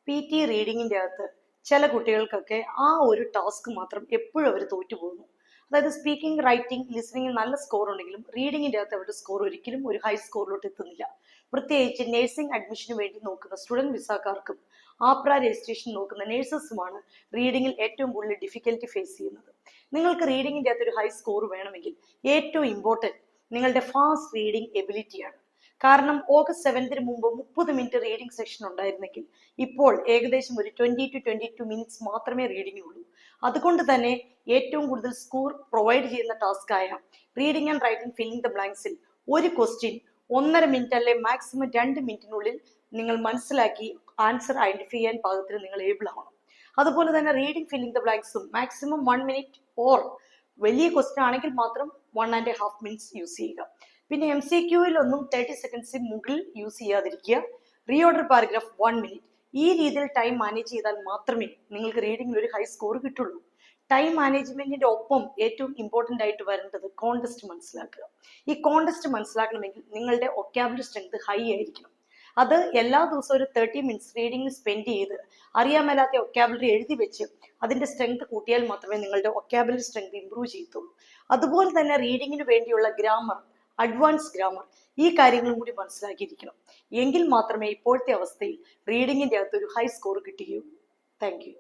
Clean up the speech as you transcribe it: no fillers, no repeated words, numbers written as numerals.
PT റീഡിങ്ങിൻ്റെ അകത്ത് ചില കുട്ടികൾക്കൊക്കെ ആ ഒരു ടാസ്ക് മാത്രം എപ്പോഴും അവർ തോറ്റുപോകുന്നു. അതായത് സ്പീക്കിംഗ്, റൈറ്റിംഗ്, ലിസണിങ്ങിൽ നല്ല സ്കോർ ഉണ്ടെങ്കിലും റീഡിങ്ങിൻ്റെ അകത്ത് അവരുടെ സ്കോർ ഒരിക്കലും ഒരു ഹൈ സ്കോറിലോട്ട് എത്തുന്നില്ല. പ്രത്യേകിച്ച് നഴ്സിംഗ് അഡ്മിഷന് വേണ്ടി നോക്കുന്ന സ്റ്റുഡൻറ് വിസാക്കാർക്കും ആപ്ര രജിസ്ട്രേഷൻ നോക്കുന്ന നേഴ്സസുമാണ് റീഡിങ്ങിൽ ഏറ്റവും കൂടുതൽ ഡിഫിക്കൽറ്റി ഫേസ് ചെയ്യുന്നത്. നിങ്ങൾക്ക് റീഡിങ്ങിൻ്റെ അകത്ത് ഒരു ഹൈ സ്കോർ വേണമെങ്കിൽ ഏറ്റവും ഇമ്പോർട്ടൻറ്റ് നിങ്ങളുടെ ഫാസ്റ്റ് റീഡിംഗ് എബിലിറ്റിയാണ്. കാരണം ഓഗസ്റ്റ് 7 മുമ്പ് 30 മിനിറ്റ് റീഡിംഗ് സെക്ഷൻ ഉണ്ടായിരുന്നെങ്കിൽ ഇപ്പോൾ ഏകദേശം ഒരു 20 to 22 മിനിറ്റ്സ് മാത്രമേ റീഡിംഗ് ഉള്ളൂ. അതുകൊണ്ട് തന്നെ ഏറ്റവും കൂടുതൽ സ്കോർ പ്രൊവൈഡ് ചെയ്യുന്ന ടാസ്കായ reading and writing filling the ബ്ലാങ്ക്സിൽ ഒരു ക്വസ്റ്റ്യൻ 1.5 മിനിറ്റ് അല്ലെ മാക്സിമം 2 മിനിറ്റിനുള്ളിൽ നിങ്ങൾ മനസ്സിലാക്കി ആൻസർ ഐഡന്റിഫൈ ചെയ്യാൻ പാകത്തിന് നിങ്ങൾ ഏബിൾ ആവണം. അതുപോലെ തന്നെ റീഡിംഗ് ഫില്ലിംഗ് ദ ബ്ലാങ്ക്സും മാക്സിമം 1 മിനിറ്റ് ഓർ വലിയ ക്വസ്റ്റ്യൻ ആണെങ്കിൽ മാത്രം 1.5 മിനിറ്റ്സ് യൂസ് ചെയ്യുക. പിന്നെ MCQയിലൊന്നും 30 സെക്കൻഡ്സിന് മുകളിൽ യൂസ് ചെയ്യാതിരിക്കുക. Reorder paragraph 1 minute. ഈ രീതിയിൽ ടൈം മാനേജ് ചെയ്താൽ മാത്രമേ നിങ്ങൾക്ക് റീഡിംഗിൽ ഒരു ഹൈ സ്കോർ കിട്ടുള്ളൂ. ടൈം മാനേജ്മെന്റിന്റെ ഒപ്പം ഏറ്റവും ഇമ്പോർട്ടൻ്റ് ആയിട്ട് വരേണ്ടത് കോണ്ടെസ്റ്റ് മനസ്സിലാക്കുക. ഈ കോണ്ടെസ്റ്റ് മനസ്സിലാക്കണമെങ്കിൽ നിങ്ങളുടെ ഒക്കാബുലറി സ്ട്രെങ്ത് ഹൈ ആയിരിക്കണം. അത് എല്ലാ ദിവസവും ഒരു 30 മിനിറ്റ്സ് റീഡിംഗിൽ സ്പെൻഡ് ചെയ്ത് അറിയാൻ മേലാത്ത ഒക്കാബുലറി എഴുതി വെച്ച് അതിന്റെ സ്ട്രെങ്ത് കൂട്ടിയാൽ മാത്രമേ നിങ്ങളുടെ ഒക്കാബുലറി സ്ട്രെങ്ത് ഇംപ്രൂവ് ചെയ്യത്തുള്ളൂ. അതുപോലെ തന്നെ റീഡിങ്ങിന് വേണ്ടിയുള്ള ഗ്രാമർ, അഡ്വാൻസ് ഗ്രാമർ, ഈ കാര്യങ്ങളും കൂടി മനസ്സിലാക്കിയിരിക്കണം. എങ്കിൽ മാത്രമേ ഇപ്പോഴത്തെ അവസ്ഥയിൽ റീഡിങ്ങിന്റെ അകത്ത് ഒരു ഹൈ സ്കോർ കിട്ടുകയുള്ളൂ. Thank you.